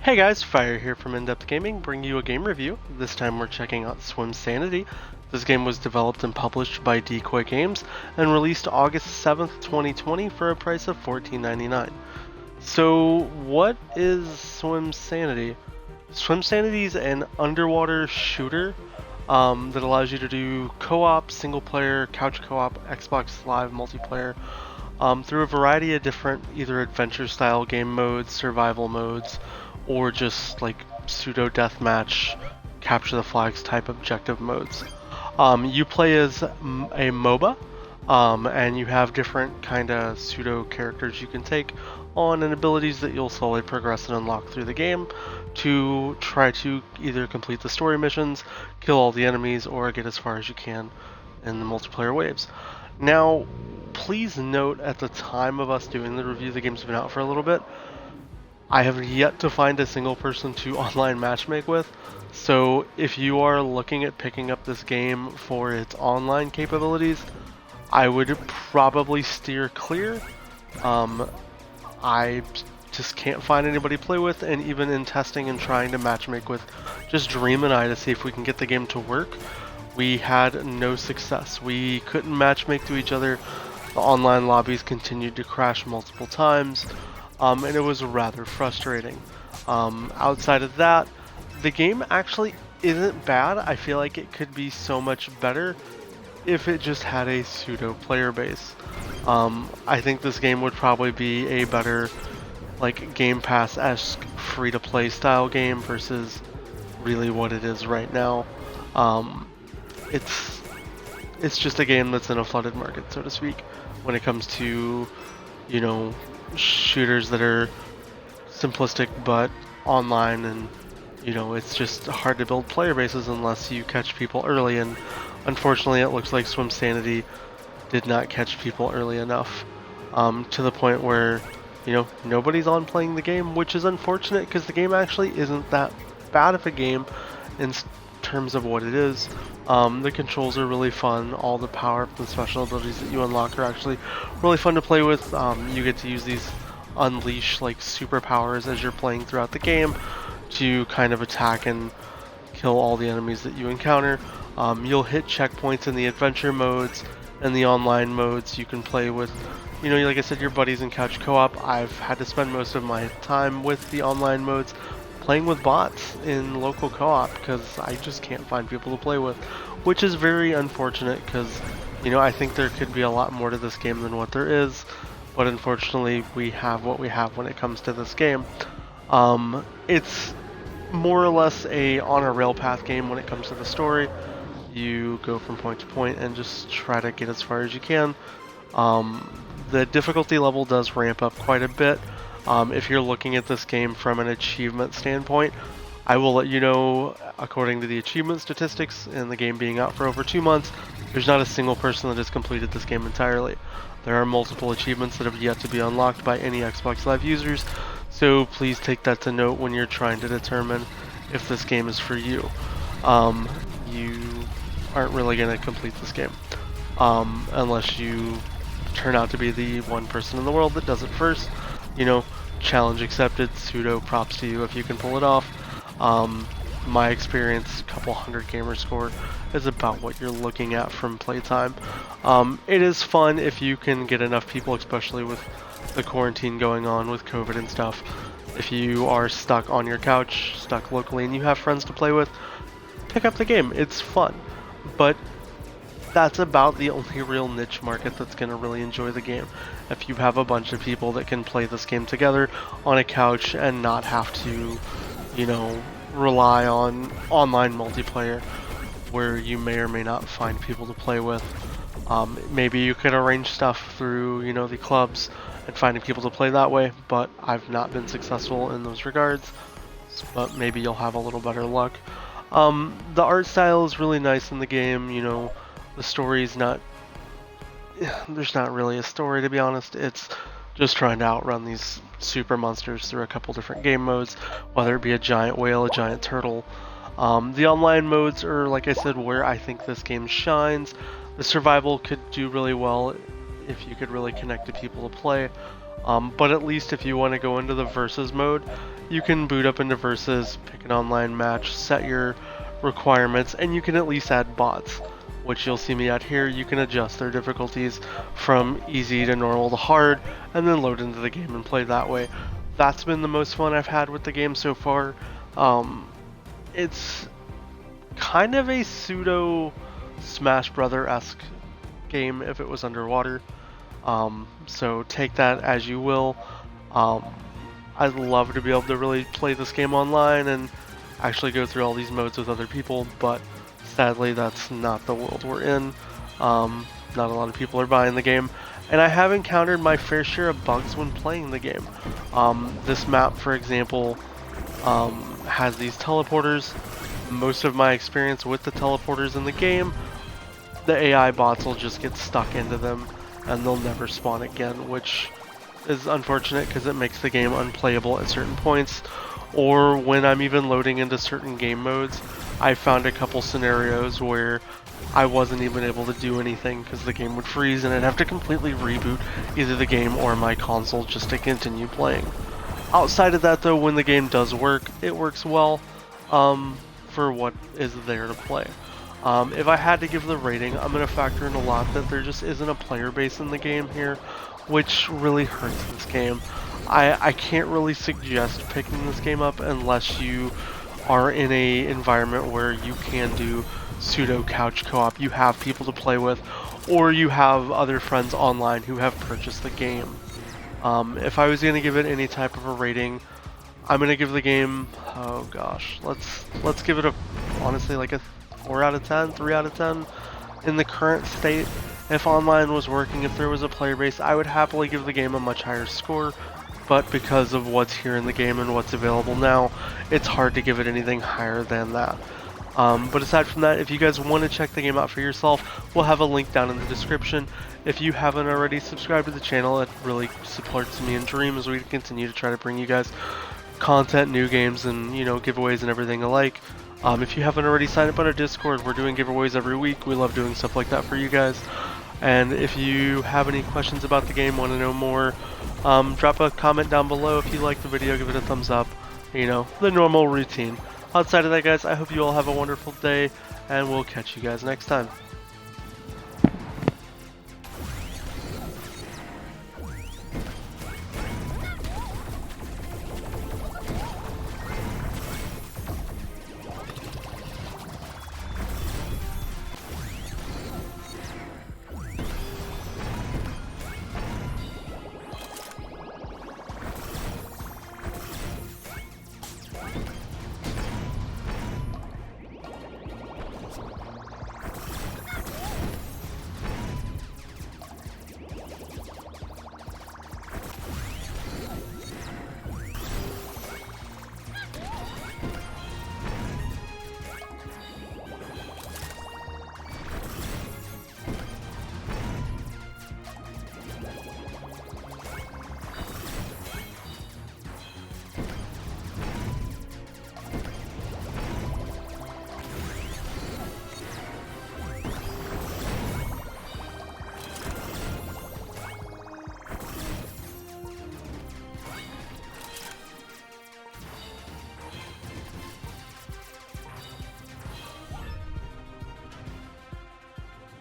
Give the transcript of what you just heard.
Hey guys, Fire here from InDepth Gaming, bringing you a game review. This time we're checking out Swimsanity. This game was developed and published by Decoy Games and released August 7th, 2020 for a price of $14.99. So what is Swimsanity? Swimsanity is an underwater shooter that allows you to do co-op, single player, couch co-op, Xbox Live multiplayer through a variety of different either adventure style game modes, survival modes, or just like pseudo deathmatch, capture the flags type objective modes. You play as a MOBA, and you have different kind of pseudo characters you can take on and abilities that you'll slowly progress and unlock through the game to try to either complete the story missions, kill all the enemies, or get as far as you can in the multiplayer waves. Now, please note at the time of us doing the review, the game's been out for a little bit. I have yet to find a single person to online matchmake with, so if you are looking at picking up this game for its online capabilities, I would probably steer clear. I just can't find anybody to play with, and even in testing and trying to matchmake with just Dream and I to see if we can get the game to work, we had no success. We couldn't matchmake to each other. The online lobbies continued to crash multiple times. And it was rather frustrating. Outside of that, the game actually isn't bad. I feel like it could be so much better if it just had a pseudo player base. I think this game would probably be a better like Game Pass-esque free-to-play style game versus really what it is right now. It's just a game that's in a flooded market, so to speak, when it comes to, you know, shooters that are simplistic but online, and you know, it's just hard to build player bases unless you catch people early, and unfortunately it looks like Swimsanity did not catch people early enough, to the point where, you know, nobody's on playing the game, which is unfortunate because the game actually isn't that bad of a game in terms of what it is. The controls are really fun. All the power-ups and special abilities that you unlock are actually really fun to play with. You get to use these unleash like superpowers as you're playing throughout the game to kind of attack and kill all the enemies that you encounter. You'll hit checkpoints in the adventure modes and the online modes. You can play with, you know, like I said, your buddies in couch co-op. I've had to spend most of my time with the online modes playing with bots in local co-op because I just can't find people to play with, which is very unfortunate because, you know, I think there could be a lot more to this game than what there is, but unfortunately we have what we have when it comes to this game. It's more or less a on a rail path game when it comes to the story. You go from point to point and just try to get as far as you can. The difficulty level does ramp up quite a bit. If you're looking at this game from an achievement standpoint, I will let you know, according to the achievement statistics and the game being out for over 2 months, there's not a single person that has completed this game entirely. There are multiple achievements that have yet to be unlocked by any Xbox Live users, so please take that to note when you're trying to determine if this game is for you. You aren't really going to complete this game unless you turn out to be the one person in the world that does it first. You know, challenge accepted, pseudo props to you if you can pull it off. My experience, couple hundred gamer score, is about what you're looking at from playtime. It is fun if you can get enough people, especially with the quarantine going on with COVID and stuff. If you are stuck on your couch, stuck locally, and you have friends to play with, pick up the game. It's fun. But that's about the only real niche market that's going to really enjoy the game. If you have a bunch of people that can play this game together on a couch and not have to, you know, rely on online multiplayer where you may or may not find people to play with. Maybe you could arrange stuff through, you know, the clubs and finding people to play that way, but I've not been successful in those regards. But maybe you'll have a little better luck. The art style is really nice in the game, you know. The story's not, there's not really a story, to be honest. It's just trying to outrun these super monsters through a couple different game modes, whether it be a giant whale, a giant turtle. The online modes are, like I said, where I think this game shines. The survival could do really well if you could really connect to people to play. But at least if you want to go into the versus mode, you can boot up into versus, pick an online match, set your requirements, and you can at least add bots, which you'll see me add here. You can adjust their difficulties from easy to normal to hard, and then load into the game and play that way. That's been the most fun I've had with the game so far. It's kind of a pseudo Smash Brother-esque game if it was underwater. So take that as you will. I'd love to be able to really play this game online and actually go through all these modes with other people, but sadly that's not the world we're in. Not a lot of people are buying the game, and I have encountered my fair share of bugs when playing the game. This map, for example, has these teleporters. Most of my experience with the teleporters in the game, the AI bots will just get stuck into them and they'll never spawn again, which is unfortunate because it makes the game unplayable at certain points. Or when I'm even loading into certain game modes, I found a couple scenarios where I wasn't even able to do anything because the game would freeze and I'd have to completely reboot either the game or my console just to continue playing. Outside of that though, when the game does work, it works well for what is there to play. If I had to give the rating, I'm going to factor in a lot that there just isn't a player base in the game here, which really hurts this game. I can't really suggest picking this game up unless you are in a environment where you can do pseudo couch co-op, you have people to play with, or you have other friends online who have purchased the game. If I was going to give it any type of a rating, I'm going to give the game, oh gosh, let's give it a, honestly, like a 4 out of 10, 3 out of 10 in the current state. If online was working, if there was a player base, I would happily give the game a much higher score, but because of what's here in the game and what's available now, it's hard to give it anything higher than that. But aside from that, if you guys want to check the game out for yourself, we'll have a link down in the description. If you haven't already subscribed to the channel, it really supports me and Dream as we continue to try to bring you guys content, new games, and giveaways and everything alike. If you haven't already signed up on our Discord, we're doing giveaways every week. We love doing stuff like that for you guys. And if you have any questions about the game, want to know more, drop a comment down below. If you like the video, give it a thumbs up. The normal routine. Outside of that, guys, I hope you all have a wonderful day, and we'll catch you guys next time.